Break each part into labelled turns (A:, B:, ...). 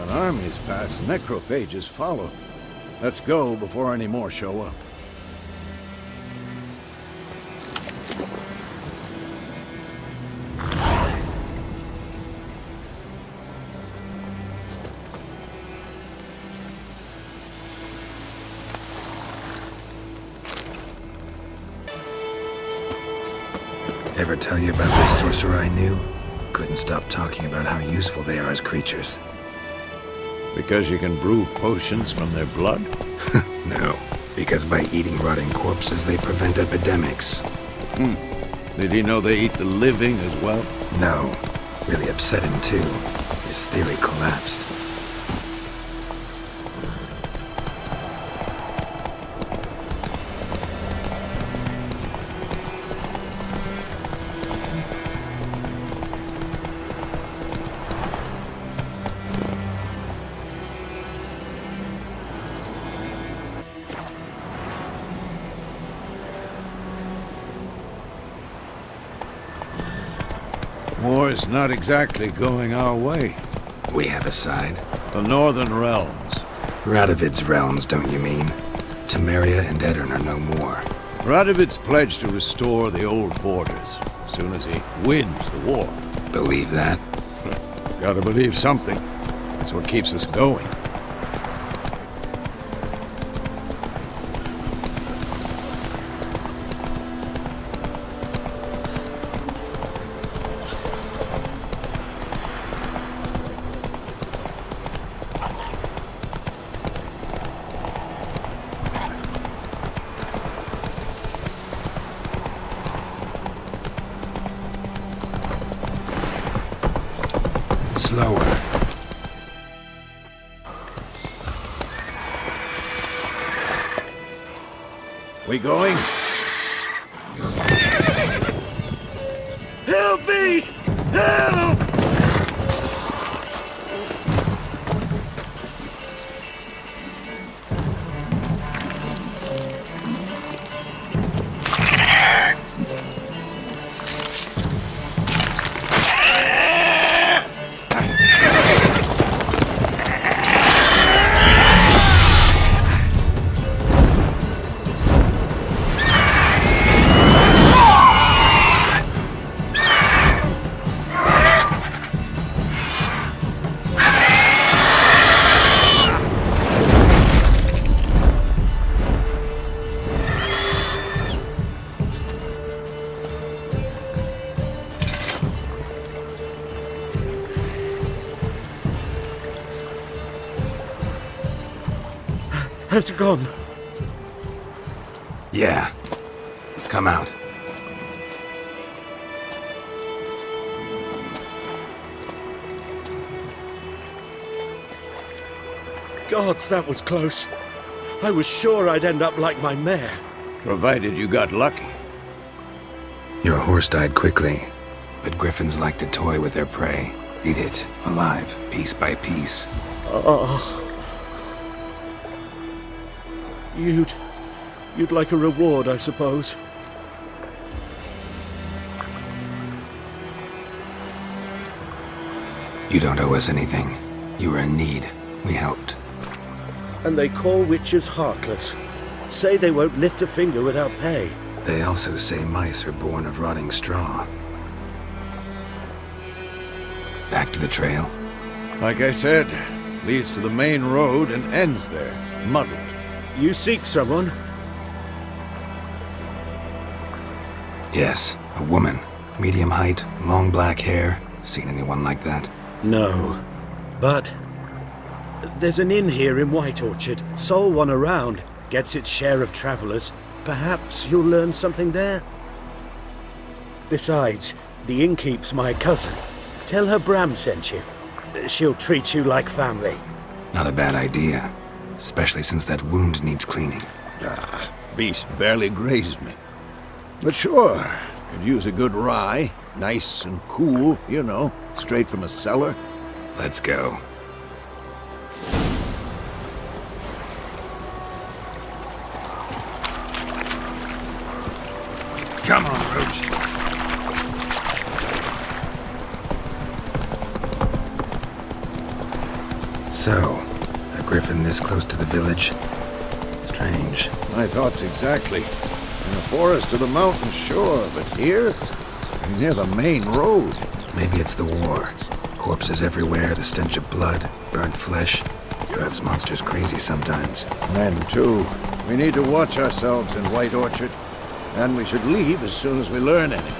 A: When armies pass, necrophages follow. Let's go before any more show up.
B: Ever tell you about this sorcerer I knew? Couldn't stop talking about how useful they are as creatures.
A: Because you can brew potions from their blood?
B: No, because by eating rotting corpses, they prevent epidemics.
A: Did he know they eat the living as well?
B: No, really upset him too. His theory collapsed.
A: War's not exactly going our way.
B: We have a side.
A: The Northern Realms.
B: Radovid's realms, don't you mean? Temeria and Edirn are no more.
A: Radovid's pledged to restore the old borders, as soon as he wins the war.
B: Believe that?
A: Gotta believe something. That's what keeps us going.
B: Slower.
A: We going? Help me! Help!
C: Has it gone?
B: Yeah. Come out.
C: Gods, that was close. I was sure I'd end up like my mare.
A: Provided you got lucky.
B: Your horse died quickly, but griffins like to toy with their prey. Eat it, alive, piece by piece.
C: Oh. You'd like a reward, I suppose.
B: You don't owe us anything. You were in need. We helped.
C: And they call witches heartless. Say they won't lift a finger without pay.
B: They also say mice are born of rotting straw. Back to the trail?
A: Like I said, leads to the main road and ends there, muddled.
C: You seek someone?
B: Yes, a woman. Medium height, long black hair. Seen anyone like that?
C: No. But there's an inn here in White Orchard. Sole one around. Gets its share of travelers. Perhaps you'll learn something there? Besides, the innkeep's my cousin. Tell her Bram sent you. She'll treat you like family.
B: Not a bad idea. Especially since that wound needs cleaning.
A: Beast barely grazed me. But sure, could use a good rye. Nice and cool, you know, straight from a cellar.
B: Let's go.
A: Come on, Roach.
B: So, a griffin this close to the village? Strange.
A: My thoughts exactly. In the forest or the mountains, sure, but here? Near the main road.
B: Maybe it's the war. Corpses everywhere, the stench of blood, burnt flesh. Drives monsters crazy sometimes.
A: Men, too. We need to watch ourselves in White Orchard. And we should leave as soon as we learn anything.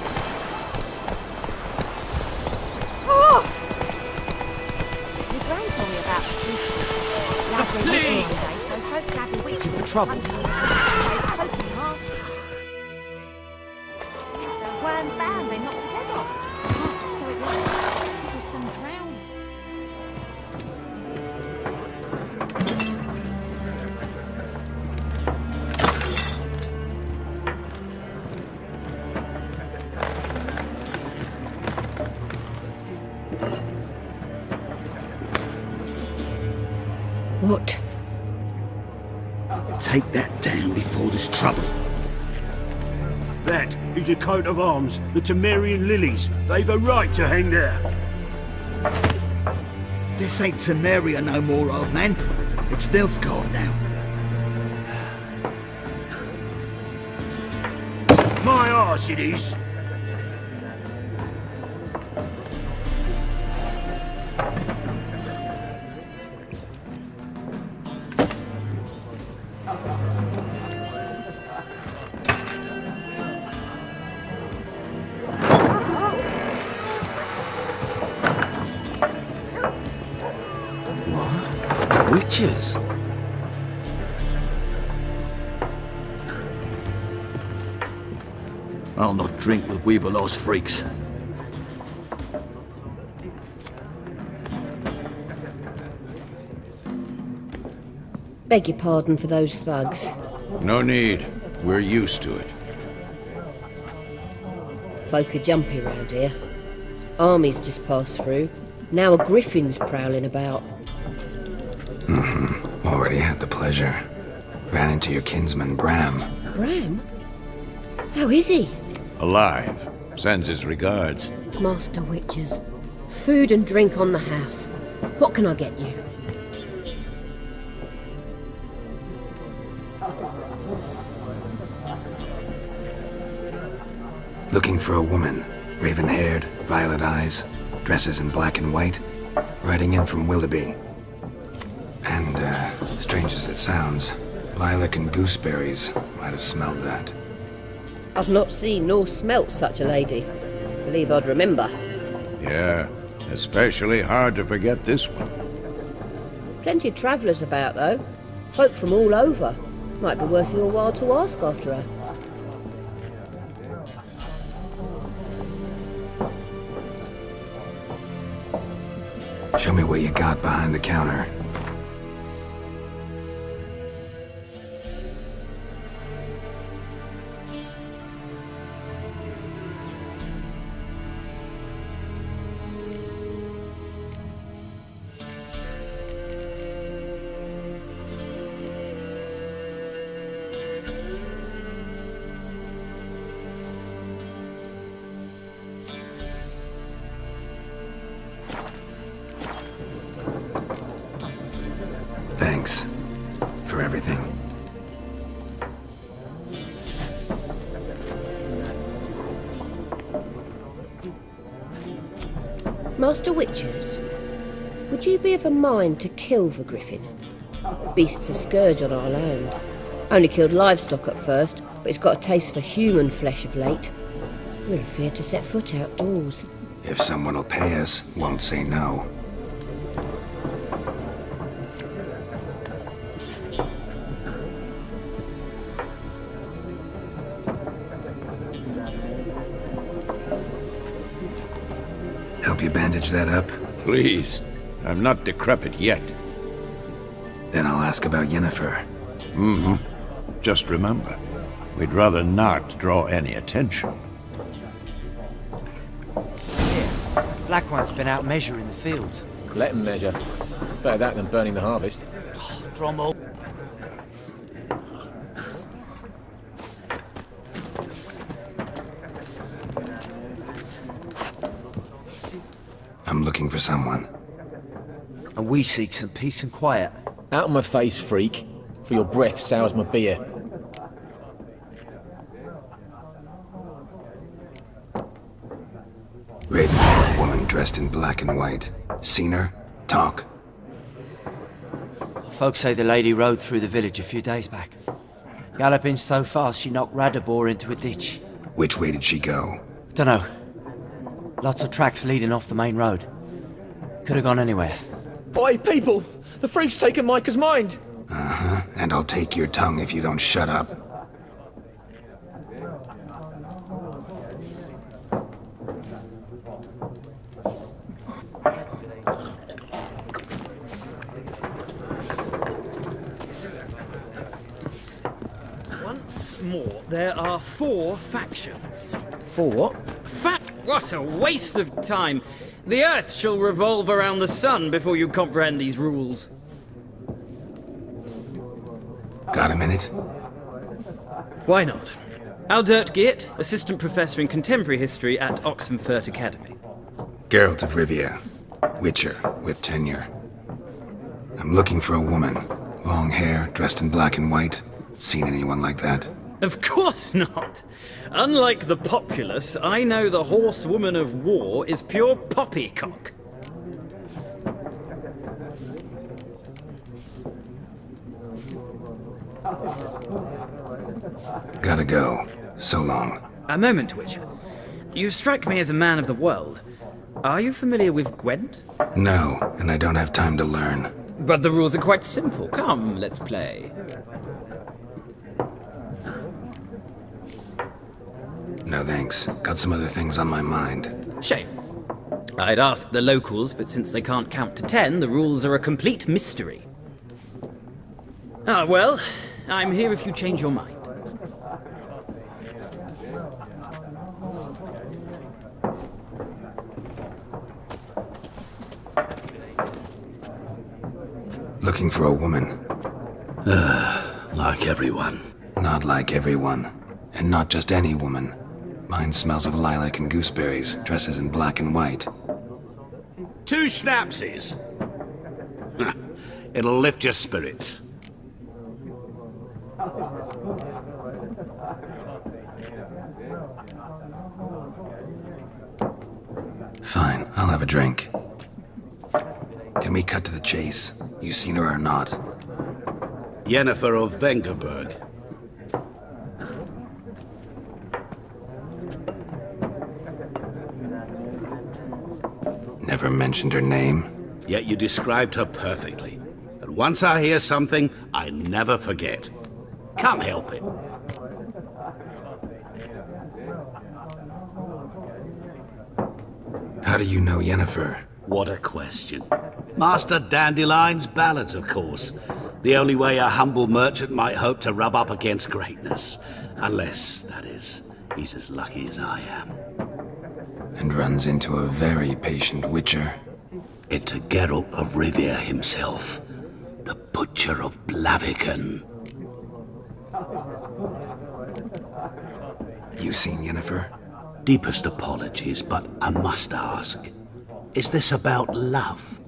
D: Your gran told me about the Swiss lad went missing one day, so hope Gabby Witch
E: For trouble.
D: So wham bam, they knocked his head off.
E: So it was accepted with some drown.
F: What? Take that down before there's trouble.
C: That is a coat of arms, the Temerian lilies. They've a right to hang there.
F: This ain't Temeria no more, old man. It's Nilfgaard now.
C: My arse it is.
E: Witches?
F: I'll not drink with Weaverlaw's freaks.
G: Beg your pardon for those thugs.
A: No need. We're used to it.
G: Folk are jumpy round here. Armies just passed through. Now a griffin's prowling about.
B: Already had the pleasure. Ran into your kinsman, Bram.
G: Bram? How is he?
A: Alive. Sends his regards.
G: Master Witches. Food and drink on the house. What can I get you?
B: Looking for a woman. Raven-haired, violet eyes, dresses in black and white. Riding in from Willoughby. And, strange as it sounds, lilac and gooseberries might have smelled that.
G: I've not seen nor smelt such a lady. Believe I'd remember.
A: Yeah, especially hard to forget this one.
G: Plenty of travellers about, though. Folk from all over. Might be worth your while to ask after her.
B: Show me what you got behind the counter. Thanks for everything.
G: Master Witches, would you be of a mind to kill the griffin? Beast's a scourge on our land. Only killed livestock at first, but it's got a taste for human flesh of late. We're afeard to set foot outdoors.
B: If someone will pay us, won't say no. Help you bandage that up?
A: Please. I'm not decrepit yet.
B: Then I'll ask about Yennefer.
A: Just remember, we'd rather not draw any attention.
E: Black One's been out measuring the fields.
H: Let them measure. Better that than burning the harvest.
E: Drommel.
B: I'm looking for someone.
E: And we seek some peace and quiet.
H: Out of my face, freak. For your breath sours my beer.
B: Raven-haired woman dressed in black and white. Seen her? Talk.
E: Folks say the lady rode through the village a few days back. Galloping so fast she knocked Radabor into a ditch.
B: Which way did she go?
E: Dunno. Lots of tracks leading off the main road. Could have gone anywhere.
H: Oi, people! The freak's taken Micah's mind!
B: Uh-huh, and I'll take your tongue if you don't shut up.
I: Once more, there are 4 factions.
H: For what?
I: What a waste of time! The Earth shall revolve around the sun before you comprehend these rules.
B: Got a minute?
I: Why not? Aldert Geert, Assistant Professor in Contemporary History at Oxenfurt Academy.
B: Geralt of Rivia. Witcher, with tenure. I'm looking for a woman. Long hair, dressed in black and white. Seen anyone like that?
I: Of course not! Unlike the populace, I know the horsewoman of war is pure poppycock.
B: Gotta go. So long.
I: A moment, Witcher. You strike me as a man of the world. Are you familiar with Gwent?
B: No, and I don't have time to learn.
I: But the rules are quite simple. Come, let's play.
B: No thanks. Got some other things on my mind.
I: Shame. I'd ask the locals, but since they can't count to 10, the rules are a complete mystery. Ah, well, I'm here if you change your mind.
B: Looking for a woman.
A: Like everyone.
B: Not like everyone. And not just any woman. Mine smells of lilac and gooseberries, dresses in black and white.
A: 2 schnapsies. It'll lift your spirits.
B: Fine, I'll have a drink. Can we cut to the chase? You seen her or not?
A: Yennefer of Vengerberg.
B: Never mentioned her name.
A: Yet you described her perfectly. And once I hear something, I never forget. Can't help it.
B: How do you know Yennefer?
A: What a question. Master Dandelion's ballads, of course. The only way a humble merchant might hope to rub up against greatness. Unless, that is, he's as lucky as I am.
B: And runs into a very patient witcher.
A: It's a Geralt of Rivia himself. The Butcher of Blaviken.
B: You seen Yennefer?
A: Deepest apologies, but I must ask. Is this about love?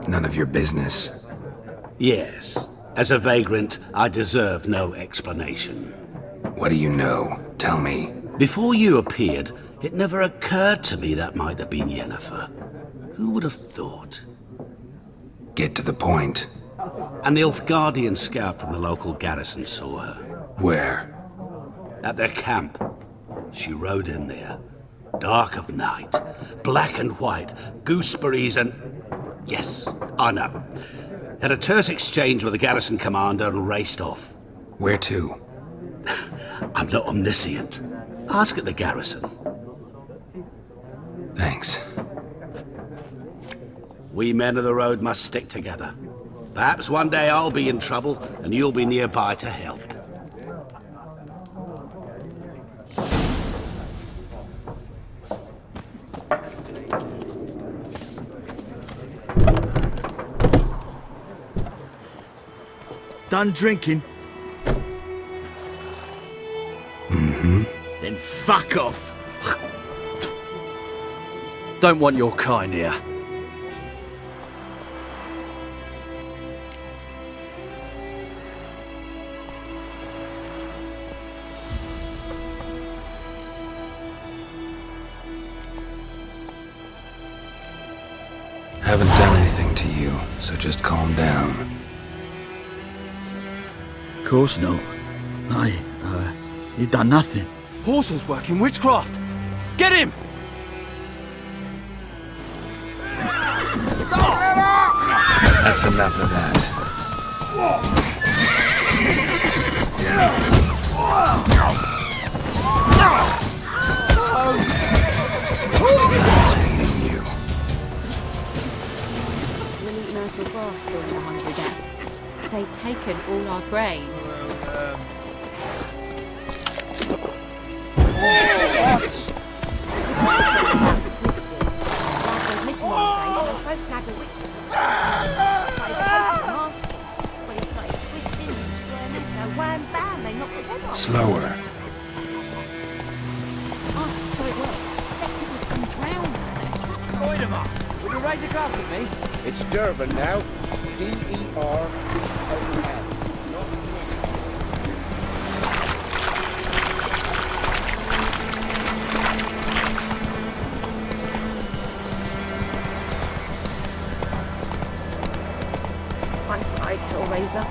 B: None of your business.
A: Yes. As a vagrant, I deserve no explanation.
B: What do you know? Tell me.
A: Before you appeared, it never occurred to me that might have been Yennefer. Who would have thought?
B: Get to the point.
A: An Nilfgaardian scout from the local garrison saw her.
B: Where?
A: At their camp. She rode in there. Dark of night. Black and white. Gooseberries and... Yes, I know. Had a terse exchange with the garrison commander and raced off.
B: Where to?
A: I'm not omniscient. Ask at the garrison.
B: Thanks.
A: We men of the road must stick together. Perhaps one day I'll be in trouble and you'll be nearby to help.
F: Done drinking?
B: Mm-hmm.
F: Then fuck off.
J: Don't want your kind here.
B: Haven't done anything to you, so just calm down.
F: Of course not. You done nothing.
J: Horsel's working witchcraft! Get him!
B: That's enough of that. Nice meeting you.
D: We're eating out of grass during the hungry gap. They've taken all our grain.
B: Slower.
D: Oh, so it worked. Except it was some drowning that sucked us.
E: Point 'em up. Will you raise a glass with me?
K: It's Durban now. D-E-R-B-O-N.
D: One-eyed Hellraiser.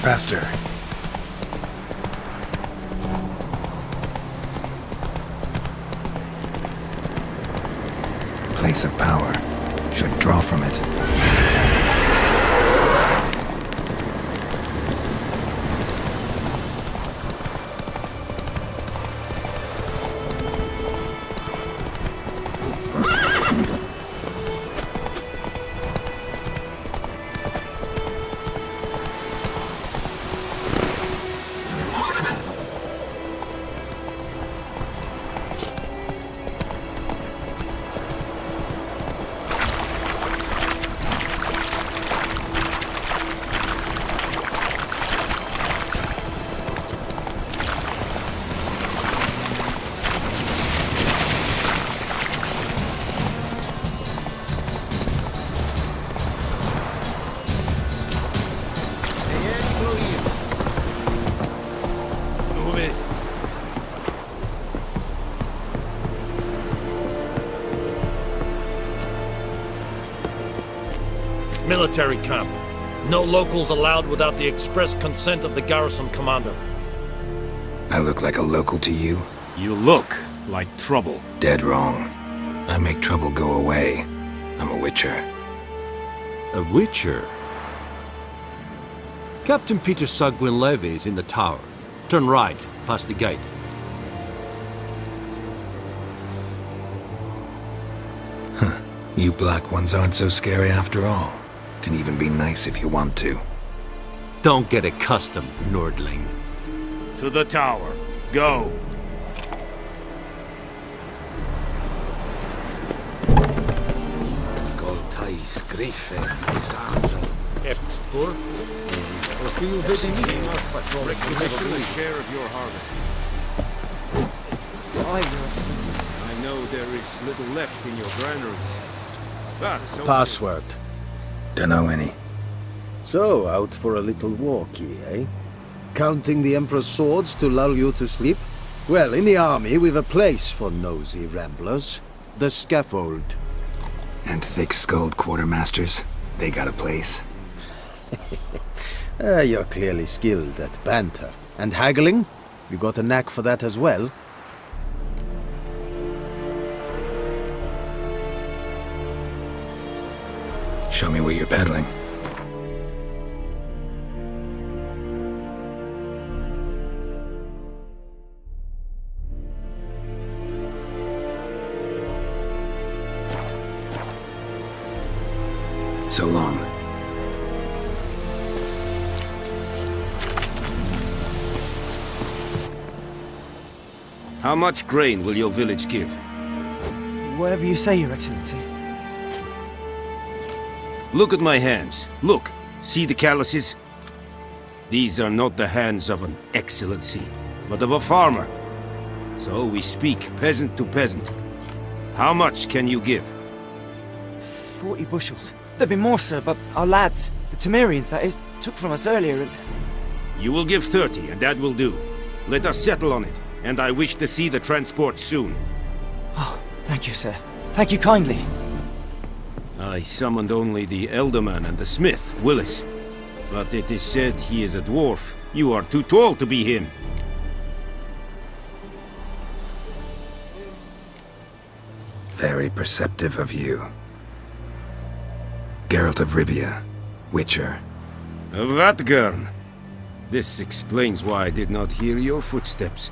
B: Faster. Place of power. Should draw from it.
L: Military camp. No locals allowed without the express consent of the garrison commander.
B: I look like a local to you?
M: You look like trouble.
B: Dead wrong. I make trouble go away. I'm a witcher.
N: A witcher? Captain Peter Sugwin Levy is in the tower. Turn right, past the gate.
B: Huh. You black ones aren't so scary after all. Can even be nice if you want to.
N: Don't get accustomed, Nordling.
M: To the tower. Go. Recognition a share of your harvest. I know there is little left in your granaries. But so
O: Password.
B: Dunno any.
O: So, out for a little walkie, eh? Counting the Emperor's swords to lull you to sleep? Well, in the army, we've a place for nosy ramblers. The scaffold.
B: And thick-skulled quartermasters? They got a place.
O: You're clearly skilled at banter. And haggling? You got a knack for that as well?
B: Show me what you're peddling. So long.
M: How much grain will your village give?
E: Whatever you say, Your Excellency.
M: Look at my hands. Look. See the calluses? These are not the hands of an excellency, but of a farmer. So we speak peasant to peasant. How much can you give?
E: 40 bushels. There'd be more, sir, but our lads, the Temerians, that is, took from us earlier and...
M: You will give 30, and that will do. Let us settle on it, and I wish to see the transport soon.
E: Oh, thank you, sir. Thank you kindly.
M: I summoned only the Elderman and the smith, Willis. But it is said he is a dwarf. You are too tall to be him.
B: Very perceptive of you. Geralt of Rivia, Witcher.
M: Vatgern. This explains why I did not hear your footsteps.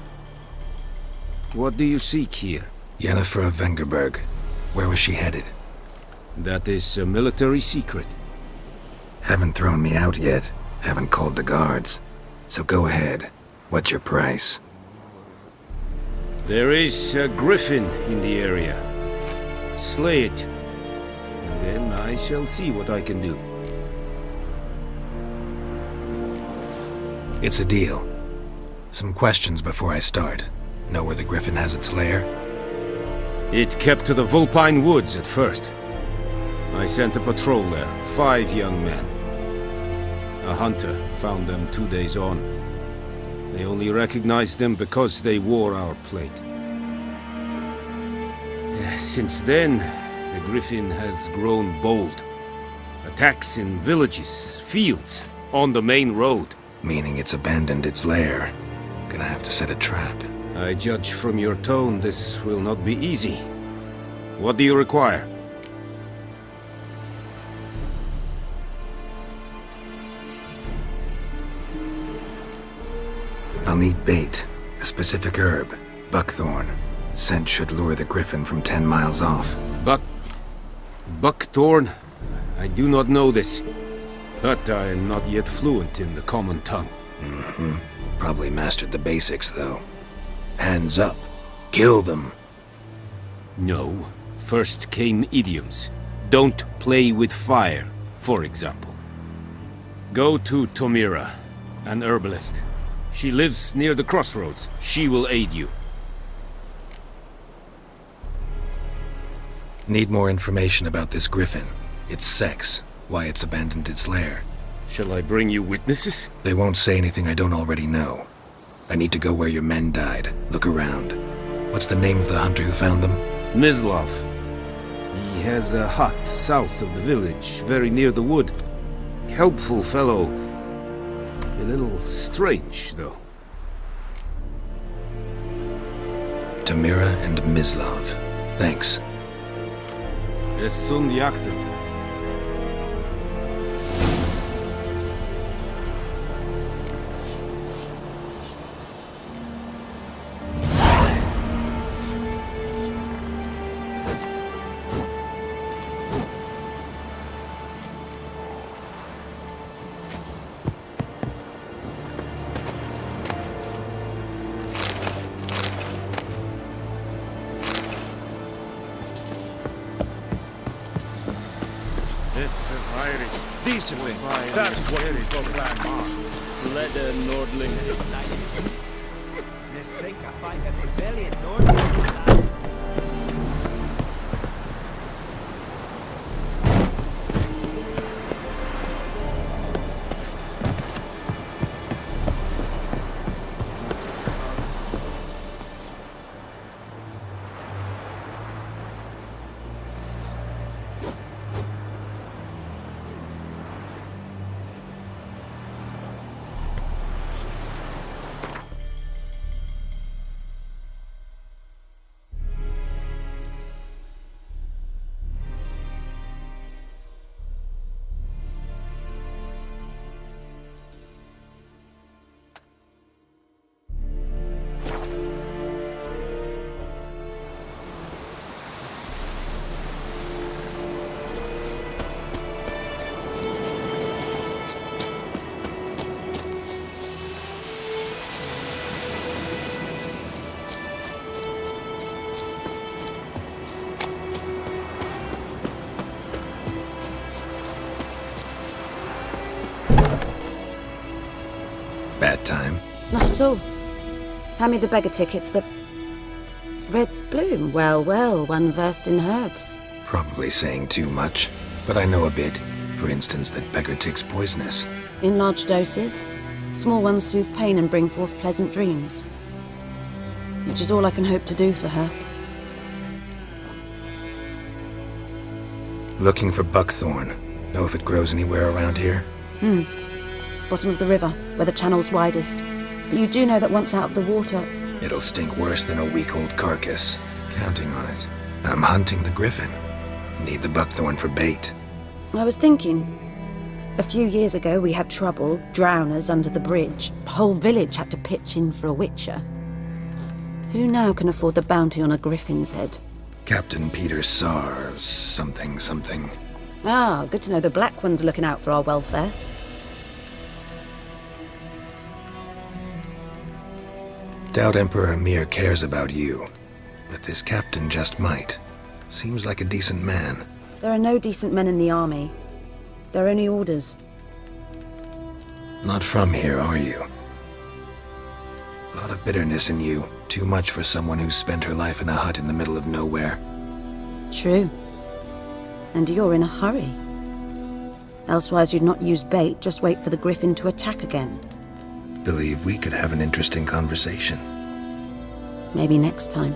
M: What do you seek here?
B: Yennefer of Vengerberg. Where was she headed?
M: That is a military secret.
B: Haven't thrown me out yet. Haven't called the guards. So go ahead. What's your price?
M: There is a griffin in the area. Slay it. And then I shall see what I can do.
B: It's a deal. Some questions before I start. Know where the griffin has its lair?
M: It kept to the Vulpine Woods at first. I sent a patrol there, 5 young men. A hunter found them 2 days on. They only recognized them because they wore our plate. Since then, the griffin has grown bold. Attacks in villages, fields, on the main road.
B: Meaning it's abandoned its lair. Gonna have to set a trap.
M: I judge from your tone this will not be easy. What do you require?
B: I'll need bait, a specific herb, buckthorn. Scent should lure the griffin from 10 miles off.
M: Buckthorn? I do not know this, but I am not yet fluent in the common tongue.
B: Mm-hmm. Probably mastered the basics, though. Hands up. Kill them.
M: No. First came idioms. Don't play with fire, for example. Go to Tomira, an herbalist. She lives near the crossroads. She will aid you.
B: Need more information about this griffin. Its sex, why it's abandoned its lair.
M: Shall I bring you witnesses?
B: They won't say anything I don't already know. I need to go where your men died. Look around. What's the name of the hunter who found them?
M: Mislav. He has a hut south of the village, very near the wood. Helpful fellow. A little strange, though.
B: Tamira and Mislav. Thanks.
M: Es sunt jagten.
J: Decently. That's what we got planned.
L: Leder Nordling.
E: Miss think I fight a rebellion, Nordling.
B: bad time.
K: Not at all. Hand me the beggar tickets, the... Red bloom. Well, well, one versed in herbs.
B: Probably saying too much, but I know a bit. For instance, that beggar tick's poisonous.
K: In large doses. Small ones soothe pain and bring forth pleasant dreams. Which is all I can hope to do for her.
B: Looking for buckthorn. Know if it grows anywhere around here?
K: Bottom of the river, where the channel's widest. But you do know that once out of the water...
B: It'll stink worse than a week-old carcass. Counting on it. I'm hunting the griffin. Need the buckthorn for bait.
K: I was thinking... A few years ago we had trouble, drowners under the bridge. The whole village had to pitch in for a witcher. Who now can afford the bounty on a griffin's head?
B: Captain Peter Sars, something.
K: Ah, good to know the Black One's looking out for our welfare.
B: Doubt Emperor Emir cares about you, but this captain just might. Seems like a decent man.
K: There are no decent men in the army. They're only orders.
B: Not from here, are you? A lot of bitterness in you. Too much for someone who's spent her life in a hut in the middle of nowhere.
K: True. And you're in a hurry. Elsewise you'd not use bait, just wait for the griffin to attack again.
B: Believe we could have an interesting conversation.
K: Maybe next time.